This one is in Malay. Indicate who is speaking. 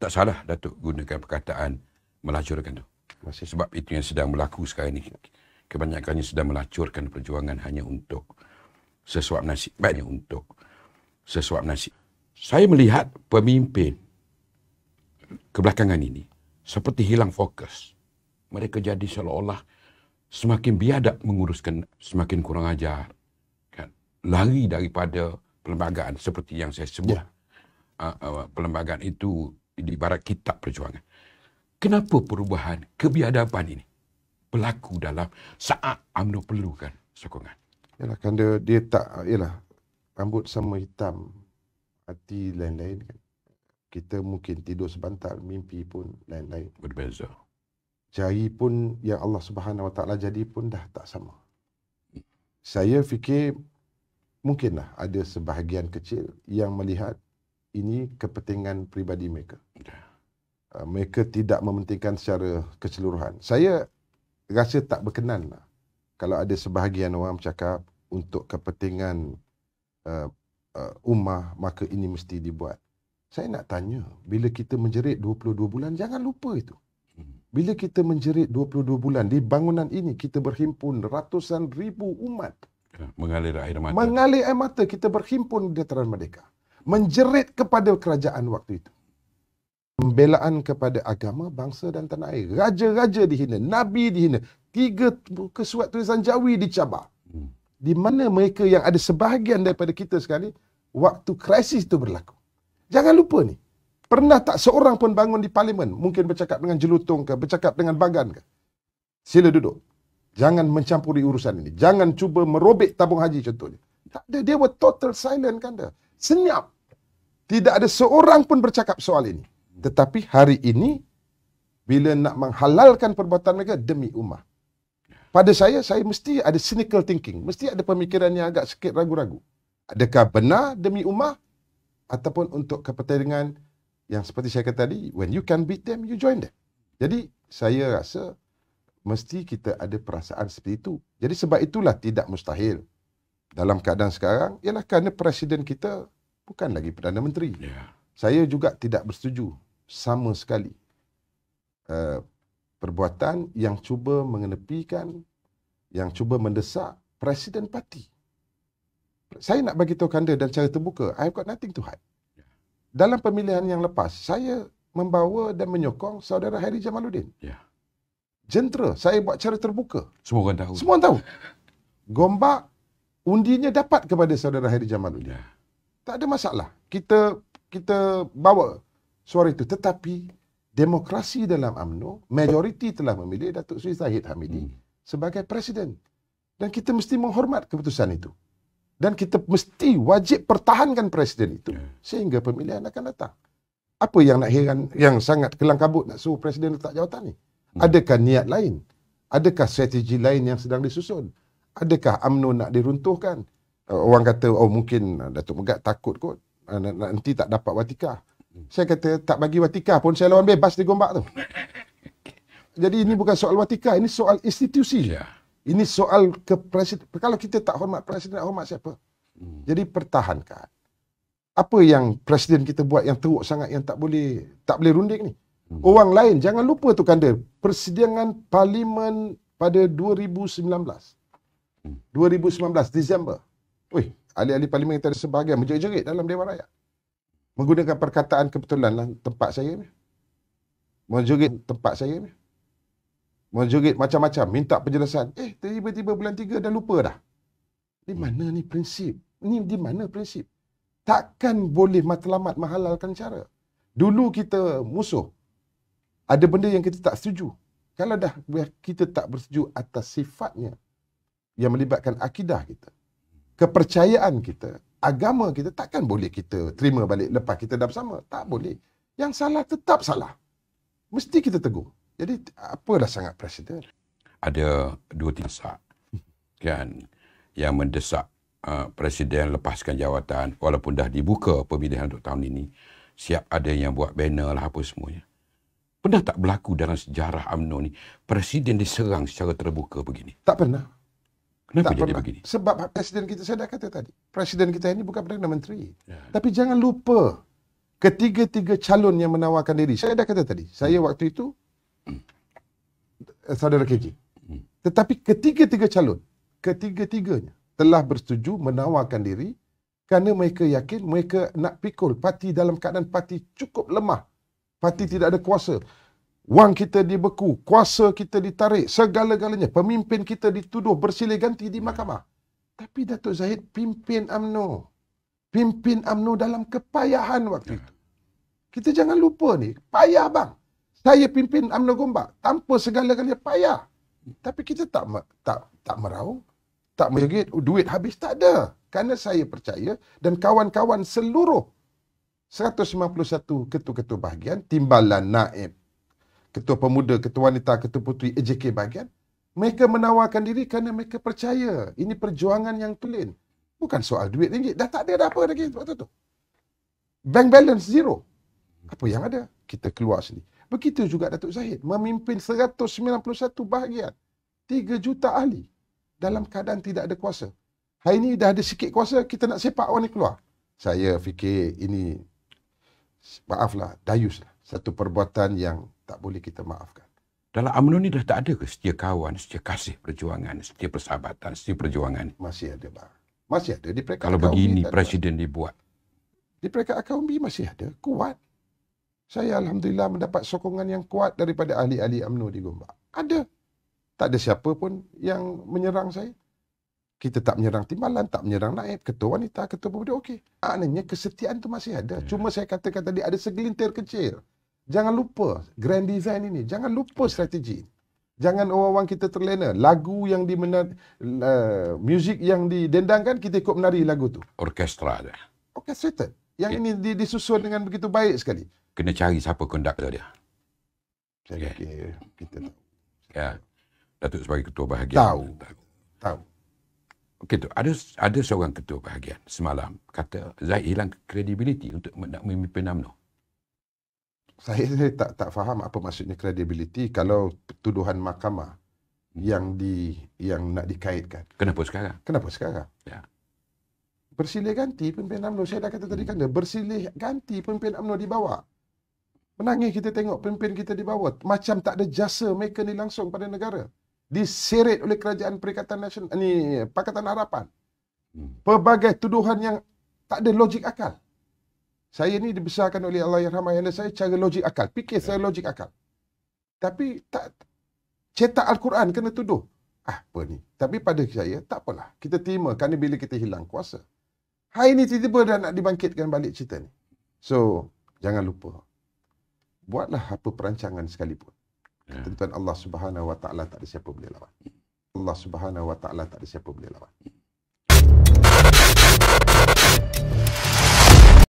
Speaker 1: tak salah Datuk gunakan perkataan melacurkan tu. Sebab itu yang sedang berlaku sekarang ni. Kebanyakannya sedang melacurkan perjuangan hanya untuk sesuap nasi. Baiknya untuk sesuap nasi. Saya melihat pemimpin kebelakangan ini seperti hilang fokus. Mereka jadi seolah-olah semakin biadab menguruskan, semakin kurang ajar. Kan? Lari daripada perlembagaan seperti yang saya sebut. Perlembagaan itu ibarat kitab perjuangan. Kenapa perubahan kebiadaban ini berlaku dalam saat UMNO perlukan sokongan?
Speaker 2: Yalah, kerana dia tak, rambut sama hitam, hati lain-lain kan. Kita mungkin tidur sebantal, mimpi pun lain-lain.
Speaker 1: Berbeza.
Speaker 2: Jari pun yang Allah Subhanahu Wa Taala jadi pun dah tak sama. Saya fikir mungkinlah ada sebahagian kecil yang melihat ini kepentingan peribadi mereka. Mereka tidak mementingkan secara keseluruhan. Saya rasa tak berkenan lah kalau ada sebahagian orang bercakap untuk kepentingan ummah, maka ini mesti dibuat. Saya nak tanya, bila kita menjerit 22 bulan, jangan lupa itu. Bila kita menjerit 22 bulan, di bangunan ini kita berhimpun ratusan ribu umat.
Speaker 1: Mengalir air mata.
Speaker 2: Mengalir air mata, kita berhimpun di dataran Merdeka. Menjerit kepada kerajaan waktu itu. Pembelaan kepada agama, bangsa dan tanah air. Raja-raja dihina, Nabi dihina. 3 surat tulisan Jawi dicabar. Di mana mereka yang ada sebahagian daripada kita sekali, waktu krisis itu berlaku. Jangan lupa ni. Pernah tak seorang pun bangun di parlimen, mungkin bercakap dengan jelutong ke, bercakap dengan bagan ke? Sila duduk. Jangan mencampuri urusan ini. Jangan cuba merobek tabung haji contohnya. Tak ada. Dia were total silent kan dah. Senyap. Tidak ada seorang pun bercakap soal ini. Tetapi hari ini, bila nak menghalalkan perbuatan mereka demi ummah. Pada saya mesti ada cynical thinking. Mesti ada pemikiran yang agak sikit ragu-ragu. Adakah benar demi ummah? Ataupun untuk kepentingan yang seperti saya kata tadi, when you can beat them, you join them. Jadi, saya rasa mesti kita ada perasaan seperti itu. Jadi sebab itulah tidak mustahil. Dalam keadaan sekarang, ialah kerana Presiden kita bukan lagi Perdana Menteri. Saya juga tidak bersetuju sama sekali perbuatan yang cuba mengenepikan, yang cuba mendesak Presiden Parti. Saya nak bagi tahu anda dan cara terbuka, I've got nothing to hide. Dalam pemilihan yang lepas, saya membawa dan menyokong saudara Hairi Jamaluddin. Jentera, saya buat cara terbuka.
Speaker 1: Semua orang tahu.
Speaker 2: Semua orang tahu. Gombak, undinya dapat kepada saudara Hairi Jamaluddin. Tak ada masalah. Kita bawa suara itu. Tetapi, demokrasi dalam UMNO, majoriti telah memilih Datuk Seri Zahid Hamidi sebagai Presiden. Dan kita mesti menghormat keputusan itu. Dan kita mesti wajib pertahankan Presiden itu sehingga pemilihan akan datang. Apa yang nak heran, yang sangat kelang kabut nak suruh Presiden letak jawatan ni? Adakah niat lain? Adakah strategi lain yang sedang disusun? Adakah UMNO nak diruntuhkan? Orang kata, oh mungkin Datuk Megat takut kot, nanti tak dapat watikah. Saya kata, tak bagi watikah pun saya lawan bebas di Gombak tu. Jadi ini bukan soal watikah, ini soal institusi. Ini soal ke Presiden. Kalau kita tak hormat Presiden, nak hormat siapa? Jadi pertahankan. Apa yang Presiden kita buat yang teruk sangat, yang tak boleh runding ni? Orang lain, jangan lupa tu kanda, persidangan Parlimen pada 2019. 2019, Disember. Ahli-ahli Parlimen kita ada sebahagian menjerit-jerit dalam Dewan Rakyat. Menggunakan perkataan kebetulan lah, tempat saya ni. Menjerit tempat saya ni. Menjerit macam-macam, minta penjelasan. Tiba-tiba bulan 3 dah lupa dah. Di mana ni prinsip? Di mana prinsip? Takkan boleh matlamat menghalalkan cara. Dulu kita musuh. Ada benda yang kita tak setuju. Kalau dah kita tak bersetuju atas sifatnya yang melibatkan akidah kita, kepercayaan kita, agama kita, takkan boleh kita terima balik lepas kita dah bersama. Tak boleh. Yang salah tetap salah. Mesti kita tegur. Jadi apalah sangat Presiden.
Speaker 1: Ada 2-3 saat kan yang mendesak Presiden lepaskan jawatan walaupun dah dibuka pemilihan untuk tahun ini. Siap ada yang buat banner lah apa semuanya. Pernah tak berlaku dalam sejarah UMNO ni Presiden diserang secara terbuka begini?
Speaker 2: Tak pernah.
Speaker 1: Kenapa
Speaker 2: tak
Speaker 1: jadi
Speaker 2: pernah.
Speaker 1: begini?
Speaker 2: Sebab Presiden kita, saya dah kata tadi, Presiden kita ini bukan Perdana Menteri. Tapi jangan lupa, ketiga-tiga calon yang menawarkan diri. Saya dah kata tadi, saya waktu itu saudara KJ. Tetapi ketiga-tiga calon, ketiga-tiganya telah bersetuju menawarkan diri kerana mereka yakin mereka nak pikul parti dalam keadaan parti cukup lemah. Parti tidak ada kuasa. Wang kita dibeku, kuasa kita ditarik, segala-galanya. Pemimpin kita dituduh bersilih ganti di mahkamah. Tapi Datuk Zahid pimpin UMNO. Pimpin UMNO dalam kepayahan waktu itu. Kita jangan lupa ni, payah bang. Saya pimpin UMNO Gombak tanpa segala-galanya payah. Tapi kita tak meraung, tak menjerit, duit habis tak ada. Kerana saya percaya dan kawan-kawan seluruh 191 ketua-ketua bahagian, timbalan, naib, ketua pemuda, ketua wanita, ketua puteri, AJK bahagian, mereka menawarkan diri kerana mereka percaya ini perjuangan yang tulen. Bukan soal duit ringgit. Dah tak ada dah apa lagi waktu tu. Bank balance zero. Apa yang ada? Kita keluar sendiri. Begitu juga Datuk Zahid memimpin 191 bahagian. 3 juta ahli dalam keadaan tidak ada kuasa. Hari ini dah ada sikit kuasa, kita nak sepak orang ni keluar. Saya fikir ini, maaflah, dayus lah. Satu perbuatan yang tak boleh kita maafkan.
Speaker 1: Dalam UMNO ni dah tak ada ke setia kawan, setia kasih perjuangan, setia persahabatan, setia perjuangan?
Speaker 2: Masih ada bang. Masih ada di peringkat
Speaker 1: Kalau begini
Speaker 2: Akaumbi,
Speaker 1: Presiden dibuat.
Speaker 2: di peringkat Akaumbi masih ada, kuat. Saya Alhamdulillah mendapat sokongan yang kuat daripada ahli-ahli UMNO di Gombak. Ada. Tak ada siapa pun yang menyerang saya. Kita tak menyerang timbalan, tak menyerang naib, ketua wanita, ketua pemuda, okey. Maknanya kesetiaan tu masih ada. Cuma saya katakan tadi ada segelintir kecil. Jangan lupa grand design ini. Jangan lupa strategi. Jangan orang-orang kita terlena. Lagu yang muzik yang didendangkan, kita ikut menari lagu tu.
Speaker 1: Orkestra dia.
Speaker 2: Orchestrated. Yang ini disusun dengan begitu baik sekali.
Speaker 1: Kena cari siapa konduktor dia.
Speaker 2: Saya fikir kita tahu.
Speaker 1: Ya. Datuk sebagai ketua bahagian.
Speaker 2: Tahu.
Speaker 1: Okey tu, ada seorang ketua bahagian semalam kata Zahid hilang kredibiliti untuk nak memimpin UMNO.
Speaker 2: Saya tak faham apa maksudnya kredibiliti kalau tuduhan mahkamah yang nak dikaitkan.
Speaker 1: Kenapa sekarang? Ya.
Speaker 2: Bersilih ganti pemimpin UMNO. Saya dah kata tadi kan, bersilih ganti pemimpin UMNO dibawa. Menangis kita tengok pemimpin kita dibawa. Macam tak ada jasa mereka ni langsung pada negara. Diseret oleh kerajaan Perikatan Nasional ni, Pakatan Harapan. Pelbagai tuduhan yang tak ada logik akal. Saya ni dibesarkan oleh Allahyarham ayah saya cara logik akal. Fikir saya logik akal. Tapi tak cetak Al-Quran kena tuduh. Apa ni? Tapi pada saya tak apalah. Kita terima kerana bila kita hilang kuasa. Hari ni tiba-tiba dah nak dibangkitkan balik cerita ni. So, jangan lupa. Buatlah apa perancangan sekalipun. Ketentuan Allah Subhanahu Wa Taala tak ada siapa boleh lawan. Allah Subhanahu Wa Taala tak ada siapa boleh lawan.